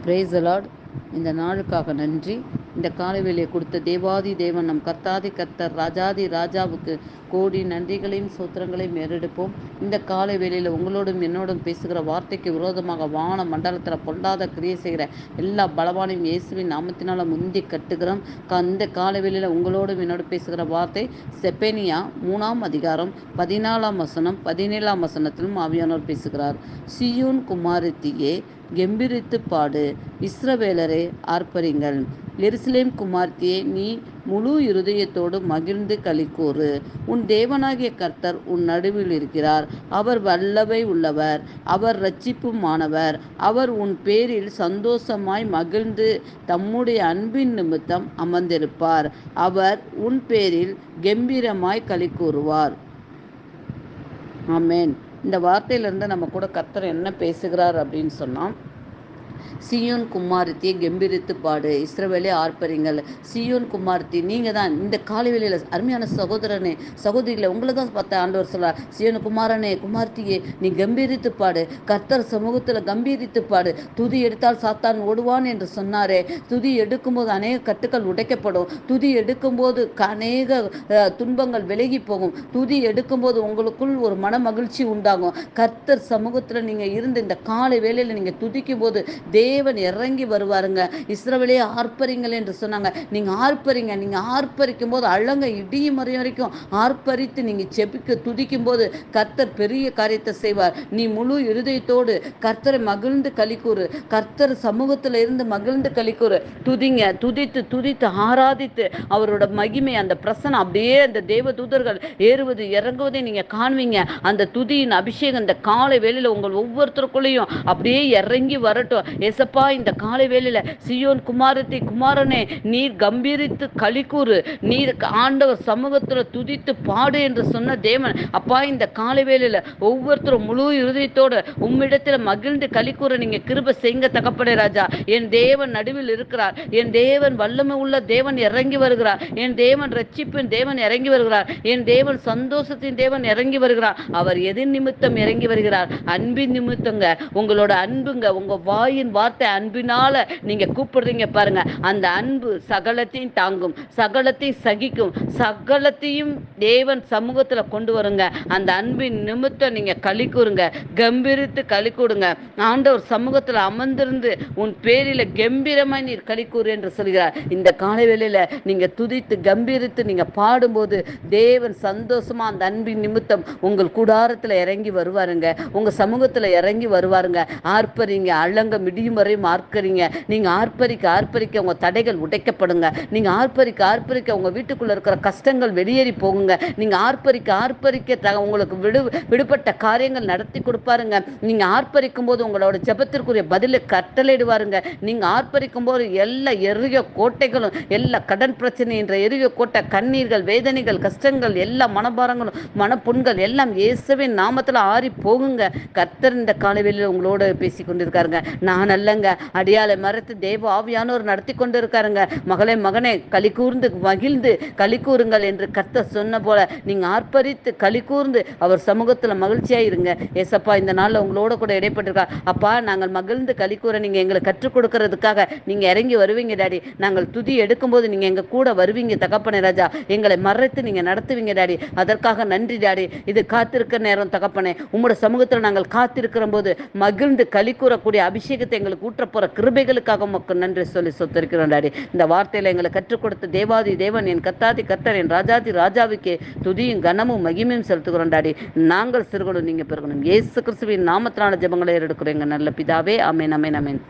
Praise the Lord. இந்த நாளுக்காக நன்றி. இந்த காலை வேளையை கொடுத்த தேவாதி தேவன் நம் கர்த்தாதி கர்த்தர் ராஜாதி ராஜாவுக்கு கோடி நன்றிகளையும் சூத்திரங்களையும் ஏறெடுப்போம். இந்த காலை வேளையில் உங்களோடும் என்னோடும் பேசுகிற வார்த்தைக்கு விரோதமாக வான மண்டலத்தில் பொல்லாத கிரியை செய்கிற எல்லா பலவானையும் இயேசுவின் நாமத்தினால முந்தி கட்டுகிறோம். இந்த காலை வேளையில் உங்களோடும் என்னோடு பேசுகிற வார்த்தை செப்பனியா 3ஆம் அதிகாரம் 14ஆம் வசனம் 17ஆம் வசனத்திலும் ஆவியானவர் பேசுகிறார். சீயோன் குமாரத்தியே கெம்பீரித்து பாடு, இஸ்ரவேலரே ஆர்ப்பரிங்கள். எருசலேம் குமார்த்தியே நீ முழு இருதயத்தோடு மகிழ்ந்து களிக்கூறு. உன் தேவனாகிய கர்த்தர் உன் நடுவில் இருக்கிறார். அவர் வல்லமை உள்ளவர், அவர் இரட்சிப்புமானவர். அவர் உன் பேரில் சந்தோஷமாய் மகிழ்ந்து தம்முடைய அன்பின் நிமித்தம் அமர்ந்திருப்பார். அவர் உன் பேரில் கெம்பீரமாய் களிக்கூறுவார். ஆமென். இந்த வார்த்தையிலிருந்து நம்ம கூட கர்த்தர் என்ன பேசுகிறார் அப்படின்னு சொன்னால், சீயோன் குமாரத்தியை கெம்பீரித்து பாடு, இஸ்ரவேலே ஆர்ப்பரிங்கள். சீயோன் குமாரத்தி நீங்கள் தான் இந்த காலை வேளையில் அருமையான சகோதரனே சகோதரிகளை உங்களை தான் பார்த்த ஆண்டவர் சொல்றார். சீயோன் குமாரனே குமார்த்தியே நீ கம்பீரித்து பாடு, கர்த்தர் சமூகத்தில் கம்பீரித்து பாடு. துதி எடுத்தால் சாத்தான் ஓடுவான் என்று சொன்னாரே. துதி எடுக்கும்போது அநேக கட்டுக்கள் உடைக்கப்படும். துதி எடுக்கும்போது அநேக துன்பங்கள் விலகி போகும். துதி எடுக்கும்போது உங்களுக்குள் ஒரு மன மகிழ்ச்சி உண்டாகும். கர்த்தர் சமூகத்தில் நீங்கள் இருந்து இந்த காலை வேளையில் நீங்கள் துதிக்கும் போது தேவன் இறங்கி வருவாருங்க. இஸ்ரவேலே ஆர்ப்பரிங்கள் என்று சொன்னாங்க. நீங்க ஆர்ப்பரிங்க. நீங்க ஆர்ப்பரிக்கும் போது அழங்க இடியும் மறை வரைக்கும் ஆர்ப்பரித்து நீங்க செபிக்க துதிக்கும் போது கர்த்தர் பெரிய காரியத்தை செய்வார். நீ முழு இருதயத்தோடு கர்த்தரை மகிழ்ந்து களிக்கூறு. கர்த்தர் சமூகத்துல இருந்து மகிழ்ந்து களிக்கூறு. துதிங்க. துதித்து துதித்து ஆராதித்து அவரோட மகிமை அந்த பிரசனம் அப்படியே அந்த தேவ தூதர்கள் ஏறுவது இறங்குவதை நீங்க காண்பீங்க. அந்த துதியின் அபிஷேகம் இந்த காலை வேளையில உங்கள் ஒவ்வொருத்தருக்குள்ளேயும் அப்படியே இறங்கி வரட்டும். ஏசப்பா இந்த காலை வேளையில சீயோன் குமாரத்தி குமாரனே நீர் கம்பீரித்து களிக்கூறு, நீர் ஆண்டவர் சமூகத்துல துதித்து பாடு என்று சொன்ன தேவன் அப்பா இந்த காலை வேளையில ஒவ்வொருத்தரும் முழு இருதயத்தோடு உம்மிடத்துல மகிழ்ந்து களிக்கூற நீங்க கிருபை செய்யுங்க தகப்பனே ராஜா. என் தேவன் நடுவில் இருக்கிறார். என் தேவன் வல்லமை உள்ள தேவன் இறங்கி வருகிறார். என் தேவன் ரட்சிப்பின் தேவன் இறங்கி வருகிறார். என் தேவன் சந்தோஷத்தின் தேவன் இறங்கி வருகிறார். அவர் எதின் நிமித்தம் இறங்கி வருகிறார்? அன்பின் நிமித்தங்க. உங்களோட அன்புங்க. உங்க வாயின் வார்த்தை அன்பினால நீங்க கூப்பிடுறீங்க பாருங்க. அந்த அன்பு சகலத்தையும் தாங்கும், சகலத்தையும் சகிக்கும், சகலத்தையும் தேவன் சமூகத்துல கொண்டு வருங்க. அந்த அன்பின் நிமித்தம் நீங்க களி கூறுங்க, கம்பீரித்து களி கூடுங்க. ஆண்டவர் சமூகத்துல அமர்ந்திருந்து உன் பேரில கம்பீரமாய் நீர் களி கூறு என்று சொல்கிறார். இந்த காலை வேளையில நீங்க துதித்து கம்பீரித்து நீங்க பாடும்போது தேவன் சந்தோஷமா அந்த அன்பின் நிமித்தம் உங்கள் கூடாரத்துல இறங்கி வருவாருங்க. உங்க சமூகத்துல இறங்கி வருவாருங்க. ஆர்ப்பரிங்க, அழங்க முடியும் வரையும் ஆர்ப்பரிங்க. நீங்க ஆர்ப்பரிக்க ஆர்ப்பரிக்க உங்க தடைகள் உடைக்கப்படுங்க. நீங்க ஆர்ப்பரிக்க ஆர்ப்பரிக்க உங்க வீட்டுக்குள்ள இருக்கிற கஷ்டங்கள் வெளியேறி போகுங்க. நீங்க ஆர்ப்பரிக்க ஆர்ப்பரிக்க உங்களுக்கு விடுபட்ட காரியங்கள் நடத்தி கொடுப்பாருங்க. நீங்க ஆர்ப்பரிக்கும் போது உங்களோட ஜெபத்திற்குரிய பதிலை கட்டளையிடுவாருங்க. நீங்க ஆர்ப்பரிக்கும் போது எல்லா எரிய கோட்டைகளும், எல்லா கடன் பிரச்சனை என்ற எரிய கோட்டை, கண்ணீர்கள், வேதனைகள், கஷ்டங்கள், எல்லா மனபாரங்களும் மனப்புண்கள் எல்லாம் இயேசுவின் நாமத்துல ஆறி போகுங்க. கர்த்தர் இந்த காலைவெளியில் உங்களோட பேசி கொண்டிருக்காருங்க. நான் அல்லங்க, அடியாலை மறைத்து தேவ ஆவியானோர் நடத்தி கொண்டு இருக்காருங்க. மகளே மகனே களி கூர்ந்து மகிழ்ந்து களி கூறுங்கள் என்று கர்த்தர் சொன்ன போல நீங்க ஆர்ப்பரித்து களி கூர்ந்து அவர் சமூகத்துல மகிழ்ச்சியா இருங்க. ஏசப்பா இந்த நாள்ல உங்களோட கூட இடைப்பட்டிருக்கார். அப்பா நாங்கள் மகிழ்ந்து களி கூற நீங்க எங்களுக்கு கற்றுக் கொடுக்கறதுக்காக நீங்க இறங்கி வருவீங்க டாடி. நாங்கள் துதி எடுக்கும்போது நீங்க எங்க கூட வருவீங்க தகப்பனே ராஜா. எங்களை மறைத்து நீங்க நடத்துவீங்க டாடி. அதற்காக நன்றி டாடி. இது காத்திருக்க நேரம் தகப்பனே. உங்களோட சமூகத்துல நாங்கள் காத்திருக்கிற போது மகிழ்ந்து களி கூறக்கூடிய அபிஷேகத்தை எங்களுக்கு ஊற்ற போற கிருபைகளுக்காக உமக்கு நன்றி சொல்லி சொத்திருக்கிறோம் டாடி. இந்த வார்த்தையில எங்களை கற்றுக் கொடுத்த தேவாதி தேவன் என் கர்த்தாதி கர்த்தர் என் ராஜாதி ராஜாவுக்கே துதியும் கனமும் மகிமையும் செலுத்துகிறோம் டாடி. நாங்கள் சிறுகளும் நீங்க பெருகணும். இயேசு கிறிஸ்துவின் நாமத்தினால ஜெபங்களை எடுக்கிறோம் எங்க நல்ல பிதாவே. ஆமென் ஆமென் ஆமென்.